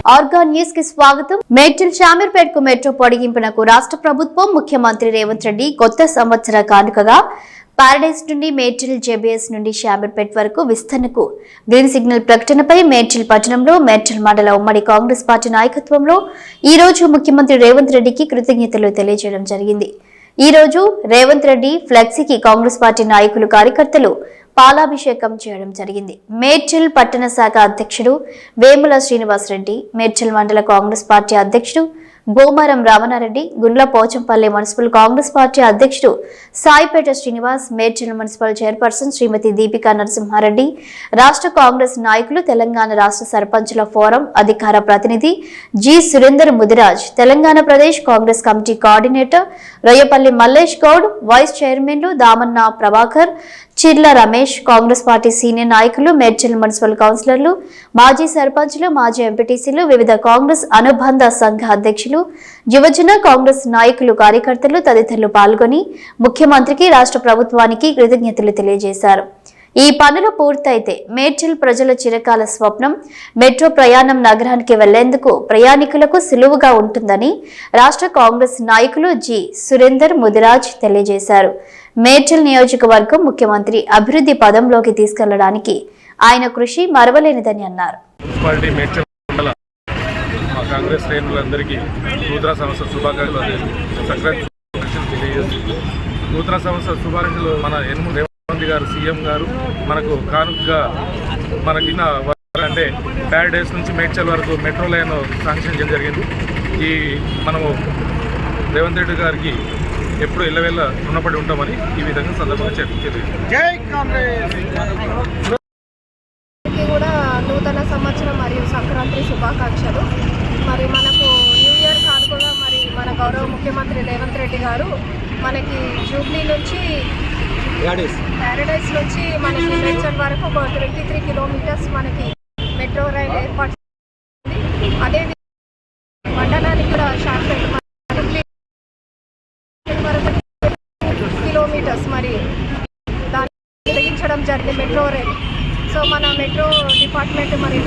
Organ news కి స్వాగతం. మేడ్చల్ షామీర్పేట్ కు మెట్రో పొడిగింపునకు రాష్ట్ర ప్రభుత్వం ముఖ్యమంత్రి రేవంత్ రెడ్డి కొత్త సంవత్సర కానుకగా పారడైజ్ నుండి మేడ్చల్ జేబీఎస్ నుండి షామీర్పేట్ వరకు విస్తరణకు గ్రీన్ సిగ్నల్ ప్రకటనపై మేడ్చల్ పట్టణంలో మేడ్చల్ మండల ఉమ్మడి కాంగ్రెస్ పార్టీ నాయకత్వంలో ఈ రోజు ముఖ్యమంత్రి రేవంత్ రెడ్డికి కృతజ్ఞతలు తెలియజేయడం జరిగింది. ఈ రోజు రేవంత్ రెడ్డి ఫ్లెక్సీకి కాంగ్రెస్ పార్టీ నాయకులు కార్యకర్తలు పాలాభిషేకం చేయడం జరిగింది. మేడ్చల్ పట్టణ శాఖ అధ్యక్షుడు వేముల శ్రీనివాస్ రెడ్డి, మేడ్చల్ మండల కాంగ్రెస్ పార్టీ అధ్యక్షుడు బోమారం రామనారెడ్డి, గుండ్ల పోచంపల్లి మున్సిపల్ కాంగ్రెస్ పార్టీ అధ్యక్షుడు సాయిపేట శ్రీనివాస్, మేడ్చల్ మున్సిపల్ చైర్పర్సన్ శ్రీమతి దీపికా నరసింహారెడ్డి, రాష్ట్ర కాంగ్రెస్ నాయకులు, తెలంగాణ రాష్ట్ర సర్పంచుల ఫోరం అధికార ప్రతినిధి G Surender Mudiraj, Telangana Pradesh Congress committee coordinator Royyapalli Mallesh Goud, vice చైర్మన్లు దామన్న ప్రభాకర్, చిర్ల రమేష్, కాంగ్రెస్ పార్టీ సీనియర్ నాయకులు, మేడ్చల్ మున్సిపల్ కౌన్సిలర్లు, మాజీ సర్పంచ్లు, మాజీ ఎంపీటీసీలు, వివిధ కాంగ్రెస్ అనుబంధ సంఘ అధ్యక్షులు, యువజన కాంగ్రెస్ నాయకులు, కార్యకర్తలు తదితరులు పాల్గొని ముఖ్యమంత్రికి, రాష్ట్ర ప్రభుత్వానికి కృతజ్ఞతలు తెలియజేశారు. ఈ పనులు పూర్తయితే మేడ్చల్ ప్రజల చిరకాల స్వప్నం మెట్రో ప్రయాణం నగరానికి వెళ్లేందుకు ప్రయాణికులకు సులువుగా ఉంటుందని రాష్ట్ర కాంగ్రెస్ నాయకులు జి సురేందర్ ముదిరాజ్ తెలియజేశారు. మేడ్చల్ నియోజకవర్గం ముఖ్యమంత్రి అభివృద్ధి పదంలోకి తీసుకెళ్లడానికి ఆయన కృషి మరవలేనిదని అన్నారు. కాంగ్రెస్ శ్రేణులందరికీ నూతన సంవత్సర శుభాకాంక్షలు. నూతన సంవత్సర శుభాకాంక్షలు. మన రేవంత్ గారు సీఎం గారు మనకు కానుకగా మనకిన్న అంటే ప్యారడైజ్ నుంచి మేడ్చల్ వరకు మెట్రో లైన్ శాంక్షన్ చేయడం జరిగింది. ఈ మనము రేవంత్ రెడ్డి గారికి ఎప్పుడు ఎల్లవేళ రుణపడి ఉంటామని ఈ విధంగా సందర్భంగా కూడా నూతన సంవత్సరం మరియు సంక్రాంతి శుభాకాంక్షలు. మరి మనకు న్యూ ఇయర్ కానుకగా మరి మన గౌరవ ముఖ్యమంత్రి రేవంత్ రెడ్డి గారు మనకి జూబ్లీ నుంచి ప్యారడైజ్ నుంచి మనకి మేడ్చల్ వరకు ఒక 23 కిలోమీటర్స్ మనకి మెట్రో రైల్ ఏర్పాటు చేసింది. అదే మండలానికి కూడా షార్ట్కట్ కిలోమీటర్స్ మరి దాన్ని తొలగించడం జరిగింది మెట్రో రైల్. సో మన మెట్రో డిపార్ట్మెంట్ మరి